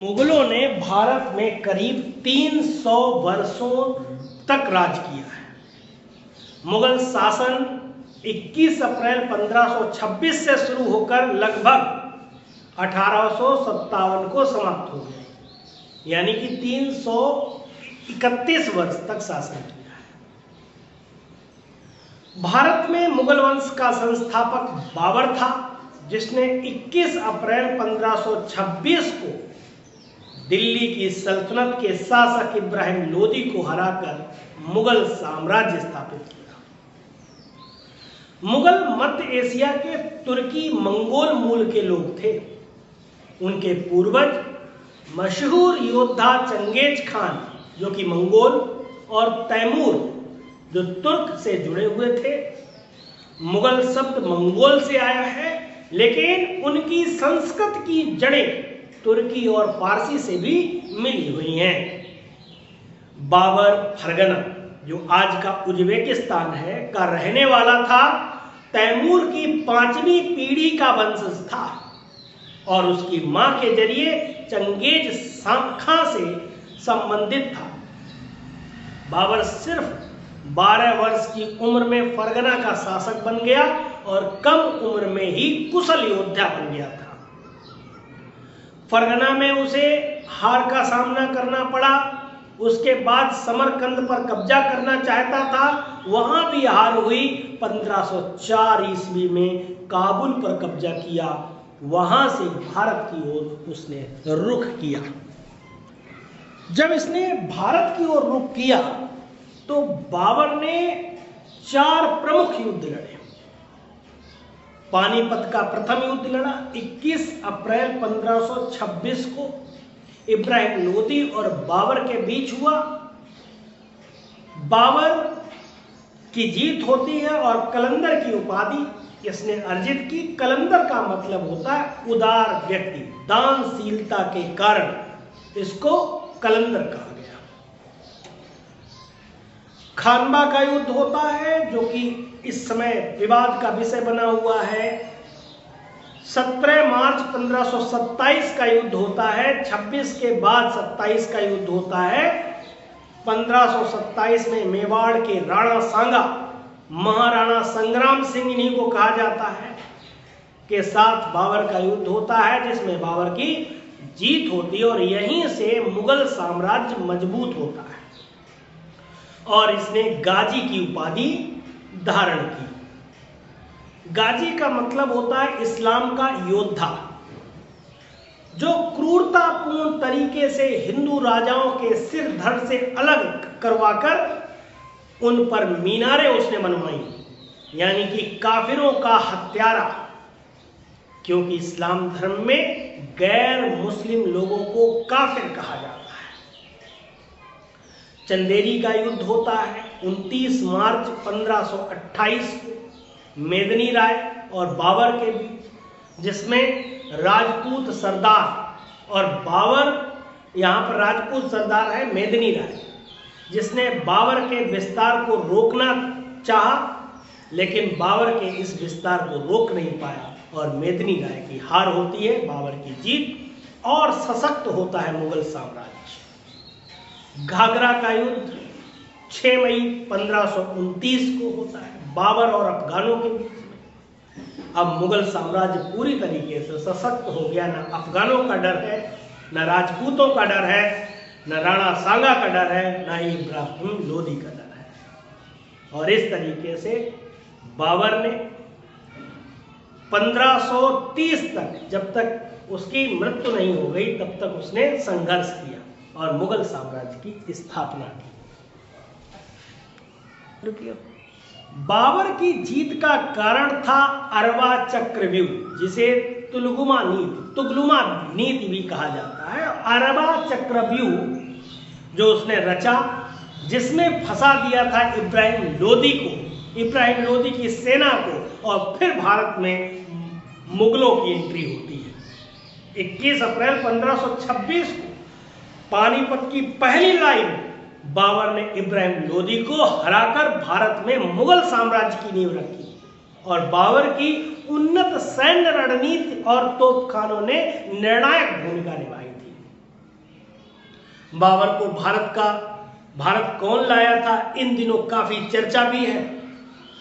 मुगलों ने भारत में करीब 300 वर्षों तक राज किया है। मुगल शासन 21 अप्रैल 1526 से शुरू होकर लगभग 1857 को समाप्त हो गया, यानी कि 331 वर्ष तक शासन किया है। भारत में मुगल वंश का संस्थापक बाबर था, जिसने 21 अप्रैल 1526 को दिल्ली की सल्तनत के शासक इब्राहिम लोदी को हराकर मुगल साम्राज्य स्थापित किया। मुगल मध्य एशिया के तुर्की मंगोल मूल के लोग थे। उनके पूर्वज मशहूर योद्धा चंगेज खान, जो कि मंगोल, और तैमूर, जो तुर्क से जुड़े हुए थे। मुगल शब्द मंगोल से आया है, लेकिन उनकी संस्कृत की जड़ें तुर्की और फारसी से भी मिली हुई हैं। बाबर फरगना, जो आज का उज्बेकिस्तान है, का रहने वाला था। तैमूर की 5वीं पीढ़ी का वंशज था और उसकी मां के जरिए चंगेज खां से संबंधित था। बाबर सिर्फ 12 वर्ष की उम्र में फरगना का शासक बन गया और कम उम्र में ही कुशल योद्धा बन गया था। फरगना में उसे हार का सामना करना पड़ा। उसके बाद समरकंद पर कब्जा करना चाहता था, वहां भी हार हुई। 1504 ईस्वी में काबुल पर कब्जा किया, वहां से भारत की ओर उसने रुख किया। जब इसने भारत की ओर रुख किया तो बाबर ने 4 प्रमुख युद्ध लड़े। पानीपत का प्रथम युद्ध लड़ा। 21 अप्रैल 1526 को इब्राहिम लोदी और बाबर के बीच हुआ। बाबर की जीत होती है और कलंदर की उपाधि इसने अर्जित की। कलंदर का मतलब होता है उदार व्यक्ति, दानशीलता के कारण इसको कलंदर कहा गया। खानबा का युद्ध होता है, जो कि इस समय विवाद का विषय बना हुआ है। 17 मार्च 1527 का युद्ध होता है। 26 के बाद 27 का युद्ध होता है। 1527 में मेवाड़ के राणा सांगा, महाराणा संग्राम सिंह इन्हीं को कहा जाता है, के साथ बाबर का युद्ध होता है, जिसमें बाबर की जीत होती है और यहीं से मुगल साम्राज्य मजबूत होता है और इसने गाजी की उपाधि धारण की। गाजी का मतलब होता है इस्लाम का योद्धा, जो क्रूरतापूर्ण तरीके से हिंदू राजाओं के सिर धड़ से अलग करवाकर उन पर मीनारें उसने बनवाई, यानी कि काफिरों का हत्यारा। क्योंकि इस्लाम धर्म में गैर मुस्लिम लोगों को काफिर कहा जाता है। चंदेरी का युद्ध होता है 29 मार्च 1528 को मेदिनी राय और बाबर के बीच, जिसमें राजपूत सरदार और बाबर, यहाँ पर राजपूत सरदार है मेदिनी राय, जिसने बाबर के विस्तार को रोकना चाहा, लेकिन बाबर के इस विस्तार को रोक नहीं पाया और मेदिनी राय की हार होती है, बाबर की जीत, और सशक्त होता है मुगल साम्राज्य। घाघरा का युद्ध 6 मई 1529 को होता है बाबर और अफगानों के बीच में। अब मुगल साम्राज्य पूरी तरीके से सशक्त हो गया। न अफगानों का डर है, न राजपूतों का डर है, न राणा सांगा का डर है, न ही इब्राहिम लोदी का डर है। और इस तरीके से बाबर ने 1530 तक, जब तक उसकी मृत्यु नहीं हो गई, तब तक उसने संघर्ष किया और मुगल साम्राज्य की स्थापना की। बाबर की जीत का कारण था अरवा चक्रव्यूह, जिसे तुगलुमा नीति भी कहा जाता है। अरवा चक्रव्यूह जो उसने रचा, जिसमें फंसा दिया था इब्राहिम लोदी को, इब्राहिम लोदी की सेना को, और फिर भारत में मुगलों की एंट्री होती है। 21 अप्रैल 1526 को पानीपत की पहली लड़ाई में बाबर ने इब्राहिम लोदी को हराकर भारत में मुगल साम्राज्य की नींव रखी और बाबर की उन्नत सैन्य रणनीति और तोपखानों ने निर्णायक भूमिका निभाई थी। बाबर को भारत कौन लाया था, इन दिनों काफी चर्चा भी है।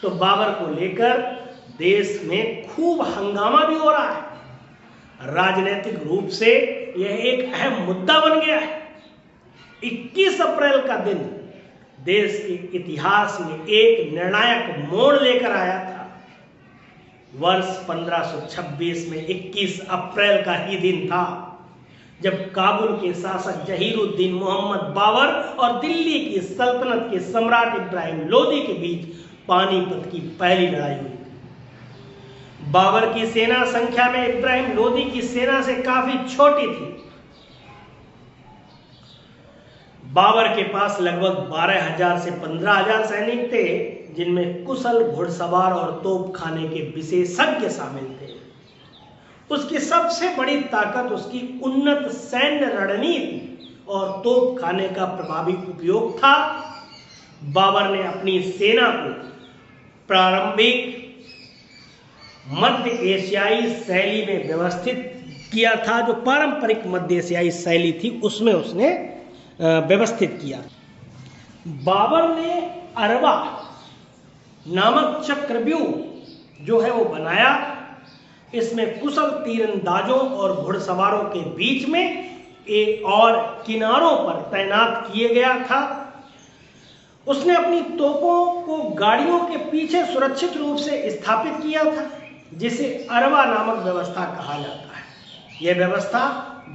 तो बाबर को लेकर देश में खूब हंगामा भी हो रहा है। राजनीतिक रूप से यह एक अहम मुद्दा बन गया है। 21 अप्रैल का दिन देश के इतिहास में एक निर्णायक मोड़ लेकर आया था। वर्ष 1526 में 21 अप्रैल का ही दिन था जब काबुल के शासक जहीरुद्दीन मोहम्मद बाबर और दिल्ली की सल्तनत के सम्राट इब्राहिम लोदी के बीच पानीपत की पहली लड़ाई हुई। बाबर की सेना संख्या में इब्राहिम लोदी की सेना से काफी छोटी थी। बाबर के पास लगभग 12,000 से 15,000 सैनिक थे, जिनमें कुशल घुड़सवार और तोपखाने के विशेषज्ञ शामिल थे। उसकी सबसे बड़ी ताकत उसकी उन्नत सैन्य रणनीति और तोपखाने का प्रभावी उपयोग था। बाबर ने अपनी सेना को प्रारंभिक मध्य एशियाई शैली में व्यवस्थित किया था। जो पारंपरिक मध्य एशियाई शैली थी उसमें उसने व्यवस्थित किया। बाबर ने अरबा नामक चक्रव्यूह जो है वो बनाया। इसमें कुशल तीरंदाजों और घुड़सवारों के बीच में और किनारों पर तैनात किए गया था। उसने अपनी तोपों को गाड़ियों के पीछे सुरक्षित रूप से स्थापित किया था, जिसे अरबा नामक व्यवस्था कहा जाता है। यह व्यवस्था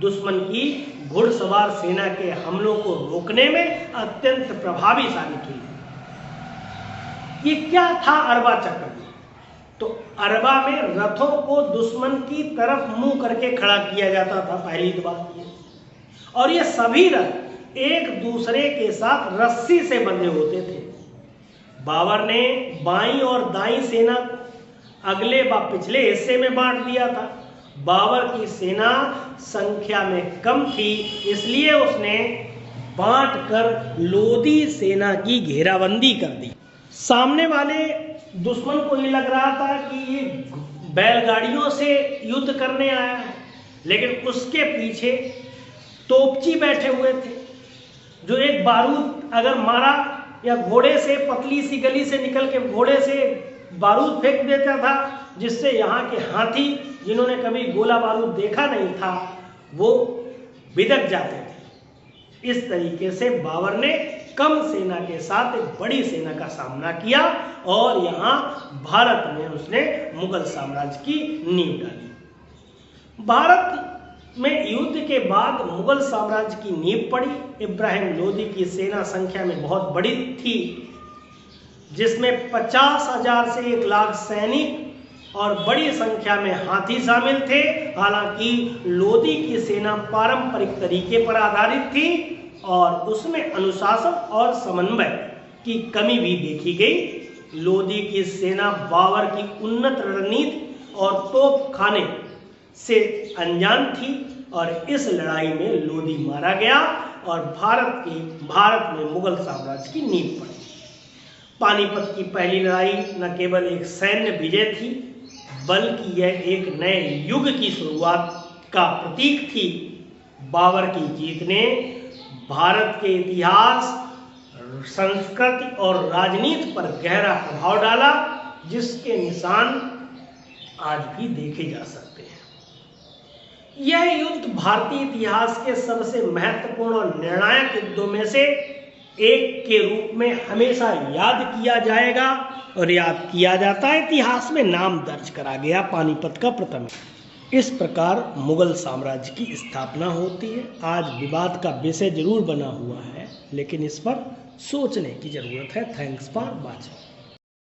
दुश्मन की घुड़सवार सेना के हमलों को रोकने में अत्यंत प्रभावी साबित हुई। ये क्या था अरबा चक्रव्यूह? तो अरबा में रथों को दुश्मन की तरफ मुंह करके खड़ा किया जाता था, पहली बात ये। और ये सभी रथ एक दूसरे के साथ रस्सी से बंधे होते थे। बाबर ने बाईं और दाईं सेना को अगले व पिछले हिस्से में बांट दिया था। बाबर की सेना संख्या में कम थी, इसलिए उसने बांटकर लोदी सेना की घेराबंदी कर दी। सामने वाले दुश्मन को ये लग रहा था कि ये बैलगाड़ियों से युद्ध करने आया है, लेकिन उसके पीछे तोपची बैठे हुए थे, जो एक बारूद अगर मारा या घोड़े से पतली सी गली से निकल के घोड़े से बारूद फेंक देता था, जिससे यहाँ के हाथी जिन्होंने कभी गोला बारूद देखा नहीं था वो बिदक जाते थे। इस तरीके से बाबर ने कम सेना के साथ एक बड़ी सेना का सामना किया और यहाँ भारत में उसने मुगल साम्राज्य की नींव डाली। भारत में युद्ध के बाद मुगल साम्राज्य की नींव पड़ी। इब्राहिम लोदी की सेना संख्या में बहुत बड़ी थी, जिसमें 50,000 से 1 लाख सैनिक और बड़ी संख्या में हाथी शामिल थे। हालांकि लोदी की सेना पारंपरिक तरीके पर आधारित थी और उसमें अनुशासन और समन्वय की कमी भी देखी गई। लोदी की सेना बाबर की उन्नत रणनीति और तोपखाने से अनजान थी और इस लड़ाई में लोदी मारा गया और भारत में मुगल साम्राज्य की नींव पड़ी। पानीपत की पहली लड़ाई न केवल एक सैन्य विजय थी, बल्कि यह एक नए युग की शुरुआत का प्रतीक थी। बाबर की जीत ने भारत के इतिहास, संस्कृति और राजनीति पर गहरा प्रभाव डाला, जिसके निशान आज भी देखे जा सकते हैं। यह युद्ध भारतीय इतिहास के सबसे महत्वपूर्ण और निर्णायक युद्धों में से एक के रूप में हमेशा याद किया जाएगा और याद किया जाता है। इतिहास में नाम दर्ज करा गया पानीपत का प्रथम। इस प्रकार मुगल साम्राज्य की स्थापना होती है। आज विवाद का विषय जरूर बना हुआ है, लेकिन इस पर सोचने की जरूरत है। Thanks for watching.